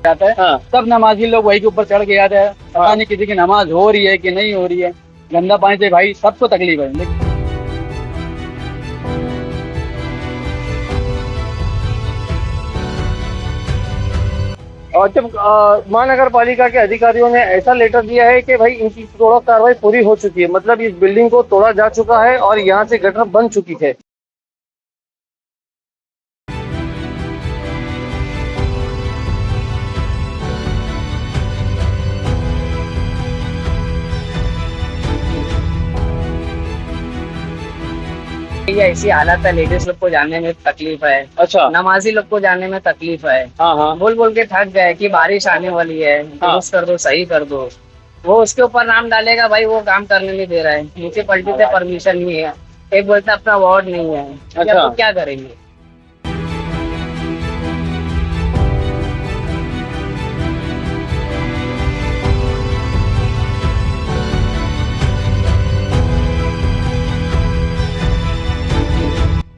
जाता है। हाँ। सब नमाजी लोग वही के ऊपर चढ़ के आते हैं, पता नहीं किसी की नमाज हो रही है कि नहीं हो रही है। गंदा पानी से भाई सबको तकलीफ है। और जब महानगर पालिका के अधिकारियों ने ऐसा लेटर दिया है कि भाई इनकी तोड़ा कार्रवाई पूरी हो चुकी है, मतलब इस बिल्डिंग को तोड़ा जा चुका है और यहाँ से गटर बन चुकी है। ये ऐसी हालत है, लेडीज लोग को जाने में तकलीफ है। अच्छा। नमाजी लोग को जाने में तकलीफ है। हाँ हाँ। बोल बोल के थक गए कि बारिश आने वाली है, दुरुस्त कर दो, सही कर दो। वो उसके ऊपर नाम डालेगा, भाई वो काम करने नहीं दे रहा है, म्यूनिसिपैलिटी से परमिशन नहीं है, एक बोलता अपना वार्ड नहीं है। अच्छा। तो क्या करेंगे?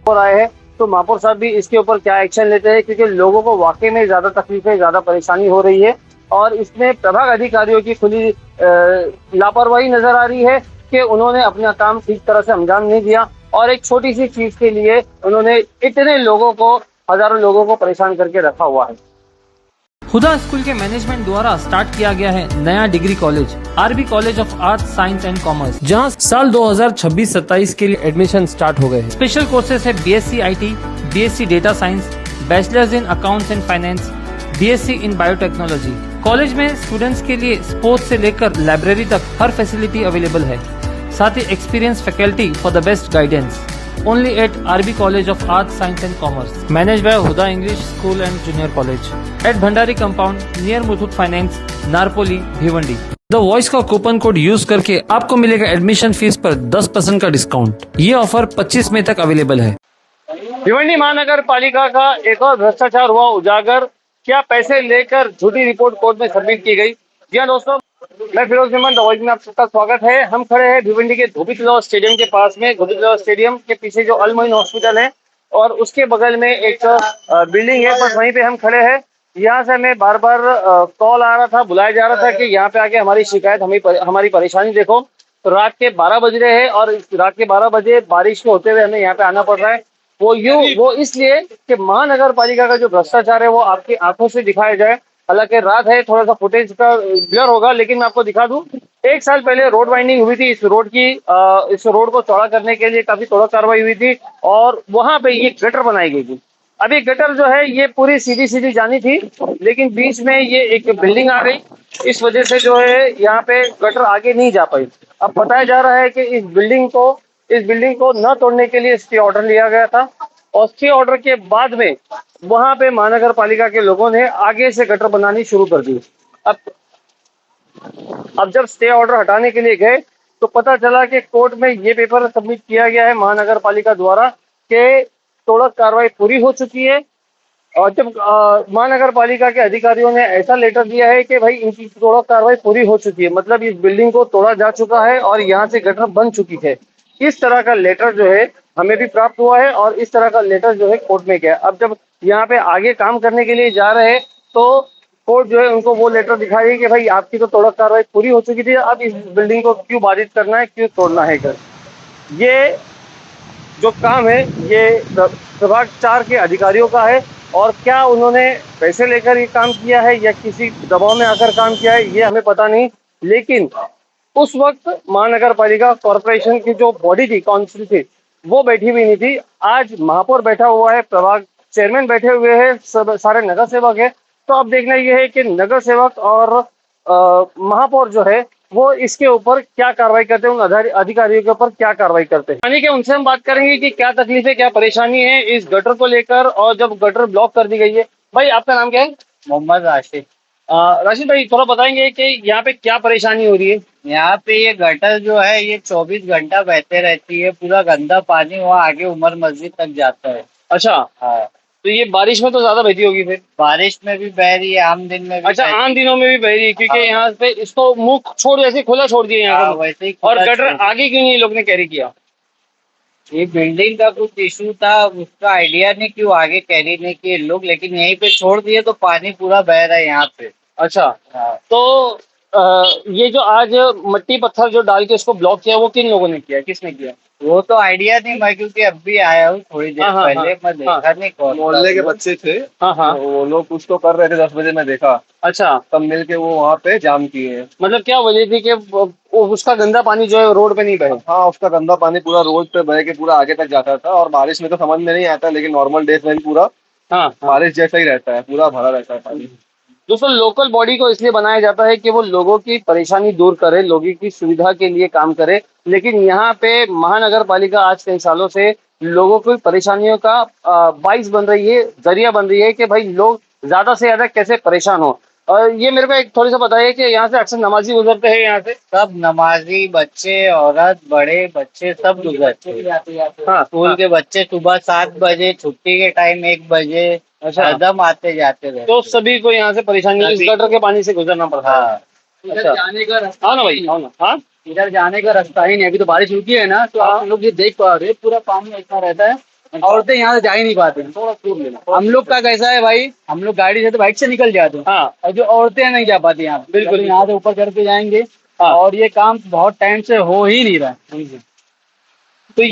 और आए हैं तो महापौर साहब भी इसके ऊपर क्या एक्शन लेते हैं, क्योंकि लोगों को वाकई में ज्यादा तकलीफ है, ज्यादा परेशानी हो रही है और इसमें प्रभाग अधिकारियों की खुली लापरवाही नजर आ रही है कि उन्होंने अपना काम ठीक तरह से अंजाम नहीं दिया और एक छोटी सी चीज के लिए उन्होंने इतने लोगों को, हजारों लोगों को परेशान करके रखा हुआ है। हुदा स्कूल के मैनेजमेंट द्वारा स्टार्ट किया गया है नया degree college, RB college of arts, science and commerce, जहां साल 2026-27 के लिए एडमिशन स्टार्ट हो गए हैं। स्पेशल कोर्सेज है BSc IT, BSc data science, bachelors in accounts and finance, BSc in biotechnology. College में स्टूडेंट्स के लिए स्पोर्ट्स से लेकर लाइब्रेरी तक हर फैसिलिटी अवेलेबल है। साथ ही experience faculty for the best guidance. Only at RB College of Arts, Science and Commerce, managed by Huda English School and Junior College at Bhandari Compound near Muthoot Finance, Narpoli, Bhiwandi. The voice का coupon code use करके आपको मिलेगा admission fees पर 10% का discount. ये offer 25 मई तक available है। भिवंडी महानगर पालिका का एक और भ्रष्टाचार हुआ उजागर। क्या पैसे लेकर झूठी रिपोर्ट कोर्ट में सबमिट की गई। जी हाँ दोस्तों, मैं फिरोज मेमन द वॉइस में आप सबका स्वागत है। हम खड़े हैं भिवंडी के धोबी तलाव स्टेडियम के पास में। धोबी तलाव स्टेडियम के पीछे जो अल मोइन हॉस्पिटल है और उसके बगल में एक बिल्डिंग है, बस वहीं पे हम खड़े हैं। यहाँ से हमें बार बार कॉल आ रहा था, बुलाया जा रहा था कि यहाँ पे आके हमारी शिकायत, हमारी परेशानी देखो। तो रात के 12 बज रहे हैं और रात के 12 बजे बारिश में होते हुए हमें यहाँ पे आना पड़ रहा है। वो इसलिए कि महानगर पालिका का जो भ्रष्टाचार है वो आपकी आंखों से दिखाया जाए। हालांकि रात है, थोड़ा सा फुटेज का ब्लर होगा, लेकिन मैं आपको दिखा दूं, 1 साल पहले रोड वाइंडिंग हुई थी। इस रोड को चौड़ा करने के लिए काफी तोड़ा कार्रवाई हुई थी और वहां पे ये गटर बनाई गई थी। अब ये गटर जो है ये पूरी सीधी सीधी जानी थी, लेकिन बीच में ये एक बिल्डिंग आ गई। इस वजह से जो है यहाँ पे गटर आगे नहीं जा पाई। अब बताया जा रहा है कि इस बिल्डिंग को न तोड़ने के लिए स्टे ऑर्डर लिया गया था और स्टे ऑर्डर के बाद में वहां पे महानगर पालिका के लोगों ने आगे से गटर बनानी शुरू कर दी। अब जब स्टे ऑर्डर हटाने के लिए गए तो पता चला कि कोर्ट में ये पेपर सबमिट किया गया है महानगर पालिका द्वारा कि तोड़ा कार्रवाई पूरी हो चुकी है। और जब महानगर पालिका के अधिकारियों ने ऐसा लेटर दिया है कि भाई इनकी तोड़ा कार्रवाई पूरी हो चुकी है, मतलब इस बिल्डिंग को तोड़ा जा चुका है और यहाँ से गटर बन चुकी है। इस तरह का लेटर जो है हमें भी प्राप्त हुआ है और इस तरह का लेटर जो है कोर्ट में गया। अब जब यहाँ पे आगे काम करने के लिए जा रहे हैं तो कोर्ट जो है उनको वो लेटर दिखाई कि भाई आपकी तो तोड़ा कार्रवाई पूरी हो चुकी थी, अब इस बिल्डिंग को क्यों बाधित करना है, क्यों तोड़ना है घर। ये जो काम है ये प्रभाग 4 के अधिकारियों का है और क्या उन्होंने पैसे लेकर ये काम किया है या किसी दबाव में आकर काम किया है ये हमें पता नहीं। लेकिन उस वक्त महानगर पालिका कॉर्पोरेशन की जो बॉडी थी, काउंसिल थी, वो बैठी हुई नहीं थी। आज महापौर बैठा हुआ है, प्रभाग चेयरमैन बैठे हुए हैं, सब सारे नगर सेवक है। तो अब देखना यह है कि नगर सेवक और महापौर जो है वो इसके ऊपर क्या कार्रवाई करते हैं, उन अधिकारियों के ऊपर क्या कार्रवाई करते हैं। यानी कि उनसे हम बात करेंगे कि क्या तकलीफ है, क्या परेशानी है इस गटर को लेकर और जब गटर ब्लॉक कर दी गई है। भाई आपका नाम क्या है। मोहम्मद राशिद। राशिद भाई थोड़ा बताएंगे कि यहाँ पे क्या परेशानी हो रही है। यहाँ पे ये गटर जो है ये 24 घंटा बहते रहती है, पूरा गंदा पानी वहाँ आगे उमर मस्जिद तक जाता है। अच्छा। हाँ, तो ये बारिश में तो ज्यादा बहती होगी फिर। बारिश में भी बह रही है, आम दिन में भी। अच्छा, आम दिनों में भी बह रही है क्योंकि हाँ। यहाँ पे इसको मुंह छोड़, जैसे खुला छोड़ दिया यहाँ हाँ, पे। वैसे ही और खुला गटर छोड़। आगे क्यों नहीं लोग ने कैरी किया। ये बिल्डिंग का कुछ इशू था, उसका आइडिया नहीं क्यों आगे कैरी नहीं किए लोग, लेकिन यहीं पे छोड़ दिए तो पानी पूरा बह रहा है यहाँ पे। अच्छा, हाँ। तो ये जो आज मट्टी पत्थर जो डाल के उसको ब्लॉक किया, वो किन लोगों ने किया, किसने किया? वो तो आइडिया नहीं मैं, क्योंकि अभी आया हूँ थोड़ी देर हाँ, हाँ, पहले, हाँ, मैं देखा नहीं कौन मोहल्ले के था। बच्चे थे। हाँ, हाँ। तो वो लोग कुछ तो कर रहे थे, 10 बजे मैं देखा, अच्छा, तब मिलके वो वहाँ पे जाम किए। मतलब क्या वजह थी कि उसका गंदा पानी जो है रोड पे नहीं बहे? हाँ, उसका गंदा पानी पूरा रोड पे बह के पूरा आगे तक जाता था, और बारिश में तो समझ में नहीं आता, लेकिन नॉर्मल डेज में भी पूरा हाँ, हाँ। बारिश जैसा ही रहता है, पूरा भरा रहता है पानी। दोस्तों, लोकल बॉडी को इसलिए बनाया जाता है कि वो लोगों की परेशानी दूर करे, लोगों की सुविधा के लिए काम करे, लेकिन यहाँ पे महानगर पालिका आज कई सालों से लोगों की परेशानियों का बाइस बन रही है, जरिया बन रही है कि भाई लोग ज्यादा से ज्यादा कैसे परेशान हो। और ये मेरे को एक थोड़ी सा बताइए कि यहाँ से अक्सर नमाजी गुजरते हैं यहाँ से? सब नमाजी, बच्चे, औरत, बड़े, बच्चे सब गुजरते हैं। हाँ, स्कूल के बच्चे सुबह 7 बजे, छुट्टी के टाइम 1 बजे, अच्छा। हरदम आते जाते रहते। तो सभी को यहाँ से परेशानी इस गटर के पानी से गुजरना पड़ता है। हाँ, इधर अच्छा। जाने का रास्ता हाँ ना भाई, हाँ ना, हाँ। इधर जाने का रास्ता ही नहीं। अभी तो बारिश रुकी है ना, तो आप लोग ये देख पा रहे हैं, पूरा पानी इतना रहता है, औरतें यहाँ से जा ही नहीं पाते हैं। थोड़ा दूर लेना। हम लोग का कैसा है भाई, हम लोग गाड़ी से तो बाइक से निकल जाते हैं, हाँ, और जो औरतें नहीं जा पाती यहाँ पे। बिल्कुल। यहाँ से ऊपर चढ़ के जाएंगे, हाँ। और ये काम बहुत टाइम से हो ही नहीं रहा है। तो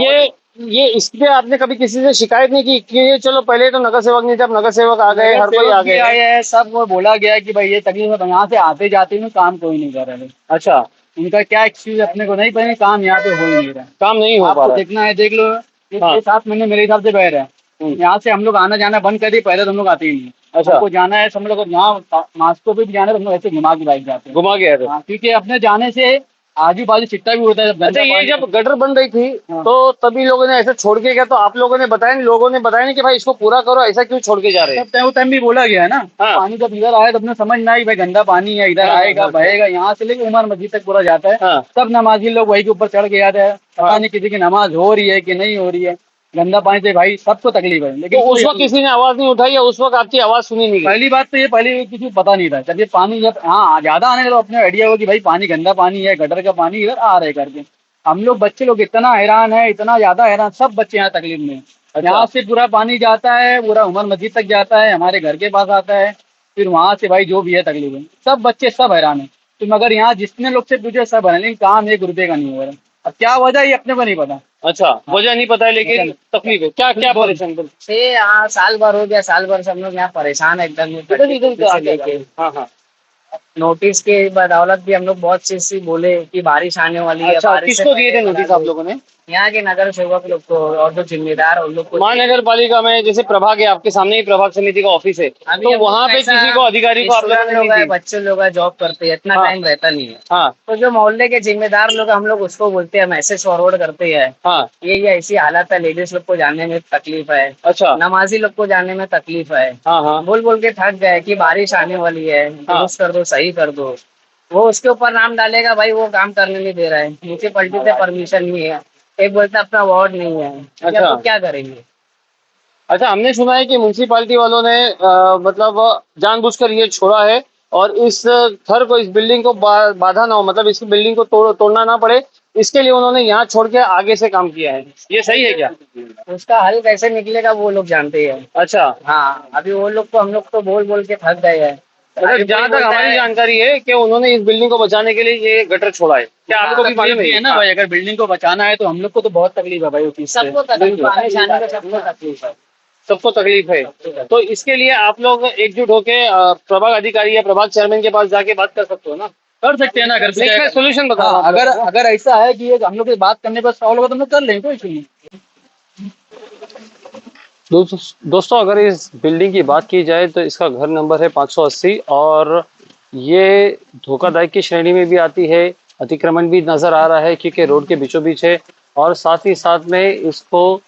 ये इसके आपने कभी किसी से शिकायत नहीं की कि ये चलो पहले तो नगर सेवक नहीं थे, अब नगर सेवक आ गए, हर कोई आ गए? आए हैं, सब वो बोला गया कि भाई ये तकलीफ है, यहाँ से आते जाते में काम कोई नहीं कर रहे हैं। अच्छा, इनका क्या एक्सक्यूज अपने को नहीं पता, काम यहाँ पे हो ही नहीं रहा है। काम नहीं हो पा आपको रहा है। देखना है, देख लो, ये हाँ। 7 महीने मेरे हिसाब से बह रहे हैं। यहाँ से हम लोग आना जाना बंद कर दिए, पहले तो हम लोग आते ही नहीं। अच्छा। हमको जाना है, हम लोग यहाँ मास्को पे भी जाना है, तो हम लोग ऐसे घुमा के बाइक जाते हैं। घुमा गया था। हाँ, क्योंकि अपने जाने से आजू बाजू चिट्टा भी उड़ता है। जब अच्छा, गंदा ये पानी- जब गटर बन रही थी हाँ। तो तभी लोगों ने ऐसे छोड़ के गया, तो आप लोगों ने बताया नहीं, लोगों ने बताया नहीं कि भाई इसको पूरा करो, ऐसा क्यों छोड़ के जा रहे हैं? तब टाइम टाइम भी बोला गया है ना। हाँ। पानी जब इधर आया तो अपने समझ में आई भाई गंदा पानी है, इधर हाँ, आएगा, हाँ। बहेगा, यहाँ से लेके उमर मस्जिद तक पूरा जाता है। हाँ। सब नमाजी लोग वही के ऊपर चढ़ के आते हैं, पता हाँ। नहीं किसी की नमाज हो रही है कि नहीं हो रही है। गंदा पानी से भाई सबको तकलीफ है, तो लेकिन उस वक्त किसी ने आवाज नहीं उठाई, या उस वक्त आपकी आवाज सुनी नहीं गई? पहली बात तो ये, पहले किसी को पता नहीं था। जब ये पानी जब ज्यादा आने लगा, तो अपने आइडिया हो कि भाई पानी गंदा पानी है, गटर का पानी इधर आ रहा है करके। हम लोग बच्चे लोग इतना हैरान है, इतना ज्यादा हैरान, सब बच्चे यहाँ तकलीफ में। यहाँ से पूरा पानी जाता है, पूरा उमर मस्जिद तक जाता है, हमारे घर के पास आता है, फिर वहां से भाई जो भी है तकलीफ है, सब बच्चे सब हैरान है। तो मगर यहाँ जितने लोग से पूछे सब है, लेकिन काम 1 रुपए का नहीं हो रहा। अब क्या वजह ये अपने को नहीं पता। अच्छा, वजह नहीं पता है, लेकिन तकलीफ है। क्या क्या परेशान? यहाँ साल भर हो गया, साल भर से हम लोग यहाँ परेशान है एकदम। इधर लेके हाँ, हाँ। नोटिस के बदौलत भी हम लोग बहुत चीज से बोले कि बारिश आने वाली है। अच्छा, बारिश से किसको दिए थे पहले नोटिस आप लोगों ने? यहाँ के नगर सेवक लोग को, और जो जिम्मेदार उन लोग को। महानगर पालिका में जैसे प्रभाग है, आपके सामने ही प्रभाग समिति का ऑफिस है, अभी तो हम वहाँ लोग पे ऐसा किसी को अधिकारी को आप लोगों ने स्टूडेंट लोग नहीं हैं, दी? बच्चे लोग हैं, जॉब करते हैं, इतना हाँ। टाइम रहता नहीं है। हाँ, तो जो मोहल्ले के जिम्मेदार लोग हैं, हम लोग उसको बोलते हैं, मैसेज फॉरवर्ड करते हैं, हाँ। ये ऐसी हालत है, लेडीज लोग को जाने में तकलीफ है, अच्छा। नमाजी लोग को जाने में तकलीफ है। हाँ, हाँ। बोल बोल के थक गए कि बारिश आने वाली है, दुरुस्त कर दो, सही कर दो। वो उसके ऊपर नाम डालेगा, भाई वो काम करने नहीं दे रहा है, म्यूनिसिपैलिटी से परमिशन नहीं है, एक बोलता अपना वार्ड नहीं है। अच्छा। तो क्या करेंगे? अच्छा, हमने सुना है कि म्यूनसिपालिटी वालों ने मतलब जानबूझकर ये छोड़ा है, और इस घर को, इस बिल्डिंग को बाधा ना हो, मतलब इस बिल्डिंग को तोड़ना ना पड़े, इसके लिए उन्होंने यहाँ छोड़ के आगे से काम किया है। ये सही है क्या? उसका हल कैसे निकलेगा वो लोग जानते हैं। अच्छा, हाँ, अभी वो लोग को, हम लोग तो बोल बोल के थक गए हैं। मतलब जहाँ तक हमारी जानकारी है कि उन्होंने इस बिल्डिंग को बचाने के लिए ये गटर छोड़ा है। क्या आपको भी मालूम है ना भाई, अगर बिल्डिंग को बचाना है तो हम लोग को तो बहुत तकलीफ है भाई उस चीज से। सबको तकलीफ, आने जाने का सबको तकलीफ है। सबको तकलीफ है, तो इसके लिए आप लोग एकजुट होके प्रभाग अधिकारी या प्रभाग चेयरमैन के पास जाके बात कर सकते हो ना? कर सकते हैं ना, अगर मैं सोल्यूशन बता रहा हूँ। अगर ऐसा है कि ये हम लोग की बात करने पर सॉल्व होगा तो हम लोग कर लेंगे, कोई इशू नहीं। दोस्तों, अगर इस बिल्डिंग की बात की जाए तो इसका घर नंबर है 580, और ये धोखादायक की श्रेणी में भी आती है। अतिक्रमण भी नजर आ रहा है क्योंकि रोड के बीचों बीच है, और साथ ही साथ में इसको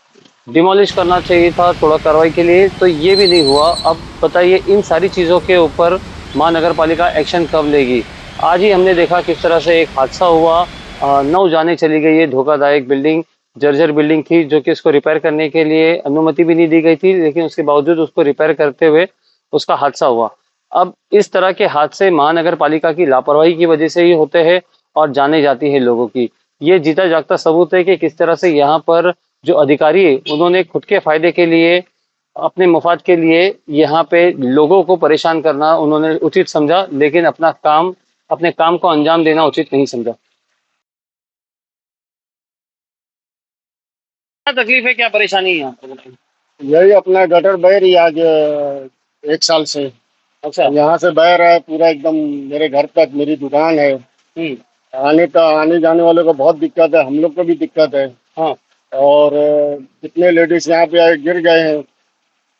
डिमोलिश करना चाहिए था थोड़ा कार्रवाई के लिए, तो ये भी नहीं हुआ। अब बताइए, इन सारी चीज़ों के ऊपर महानगर पालिका एक्शन कब लेगी? आज ही हमने देखा किस तरह से एक हादसा हुआ, 9 जाने चली गई। ये धोखादायक बिल्डिंग, जर्जर बिल्डिंग थी, जो कि इसको रिपेयर करने के लिए अनुमति भी नहीं दी गई थी, लेकिन उसके बावजूद उसको रिपेयर करते हुए उसका हादसा हुआ। अब इस तरह के हादसे महानगर पालिका की लापरवाही की वजह से ही होते हैं, और जाने जाती है लोगों की। ये जीता जागता सबूत है कि किस तरह से यहाँ पर जो अधिकारी है उन्होंने खुद के फायदे के लिए, अपने मुफाद के लिए यहाँ पे लोगों को परेशान करना उन्होंने उचित समझा, लेकिन अपने काम को अंजाम देना उचित नहीं समझा। क्या तकलीफ है, क्या परेशानी है यहाँ पे? यही अपना गटर बह रही आज 1 साल से। अच्छा। यहाँ से बह रहा है पूरा एकदम मेरे घर तक, मेरी दुकान है। आने जाने वालों को बहुत दिक्कत है, हम लोग को भी दिक्कत है। हाँ। और कितने लेडीज यहाँ पे आए गिर गए हैं।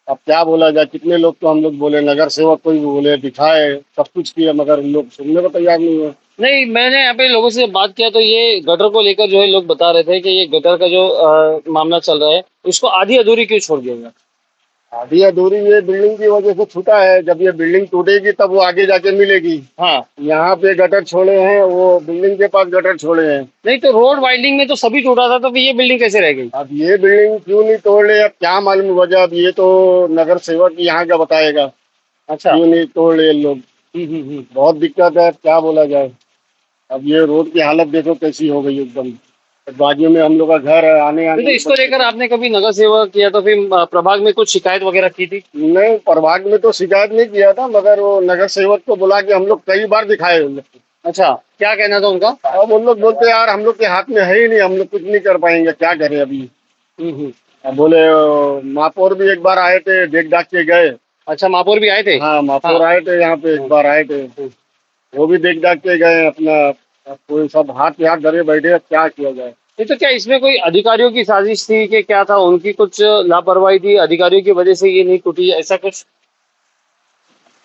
अब क्या बोला जाए, कितने लोग तो हम लोग बोले, नगर सेवक को भी बोले, दिखाए, सब कुछ किया, मगर लोग सुनने को तैयार नहीं है। नहीं, मैंने यहाँ पे लोगों से बात किया तो ये गटर को लेकर जो है लोग बता रहे थे कि ये गटर का जो मामला चल रहा है उसको आधी अधूरी क्यों छोड़ दिया गया? आधी अधूरी ये बिल्डिंग की वजह से छूटा है। जब ये बिल्डिंग टूटेगी तब वो आगे जाके मिलेगी। हाँ। यहाँ पे गटर छोड़े हैं, वो बिल्डिंग के पास गटर छोड़े हैं। नहीं तो रोड वाइडनिंग में तो सभी टूटा था, तो फिर ये बिल्डिंग कैसे रह गई? अब ये बिल्डिंग क्यों नहीं तोड़ रहे, अब क्या मालूम वजह। अब ये तो नगर सेवक यहाँ का बताएगा। अच्छा। क्यों नहीं तोड़ रहे लोग। बहुत दिक्कत है, क्या बोला जाए। अब ये रोड की हालत देखो कैसी हो गई एकदम। बाजू में हम लोग का घर है, आने तो इसको लेकर आपने कभी नगर सेवक या तो फिर प्रभाग में कुछ शिकायत वगैरह की थी? नहीं, प्रभाग में तो शिकायत नहीं किया था, मगर वो नगर सेवक को बुला के हम लोग कई बार दिखाए उन लोग। अच्छा, क्या कहना था उनका? अब उन लोग बोलते यार हम लोग के हाथ में है ही नहीं, हम लोग कुछ नहीं कर पाएंगे, क्या करें अभी। अब बोले महापौर भी एक बार आए थे, देख डाक के गए। अच्छा, महापौर भी आए थे? हाँ, महापौर आए थे यहाँ पे, एक बार आए थे, वो भी देख डाक के गए अपना। अब कोई सब हाथ पे हाथ धरे बैठे, क्या किया जाए। नहीं तो क्या इसमें कोई अधिकारियों की साजिश थी कि क्या था, उनकी कुछ लापरवाही थी, अधिकारियों की वजह से ये नहीं टूटी, ऐसा कुछ?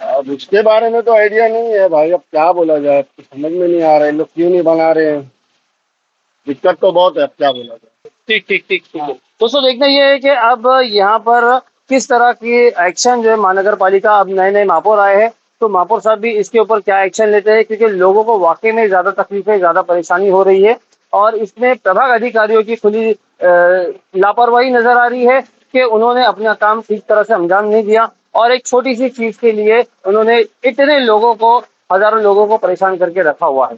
अब उसके बारे में तो आइडिया नहीं है भाई, अब क्या बोला जाए, समझ में नहीं आ रहा है लोग क्यों नहीं बना रहे हैं। दिक्कत तो बहुत है, अब क्या बोला जाए। ठीक ठीक ठीक ठीक है। दोस्तों देखना ये है कि अब यहाँ पर किस तरह की एक्शन जो है महानगर पालिका, अब नए नए महापौर आए हैं तो महापौर साहब भी इसके ऊपर क्या एक्शन लेते हैं, क्योंकि लोगों को वाकई में ज्यादा तकलीफें, ज्यादा परेशानी हो रही है और इसमें प्रभाग अधिकारियों की खुली लापरवाही नजर आ रही है कि उन्होंने अपना काम ठीक तरह से अंजाम नहीं दिया और एक छोटी सी चीज के लिए उन्होंने इतने लोगों को, हजारों लोगों को परेशान करके रखा हुआ है।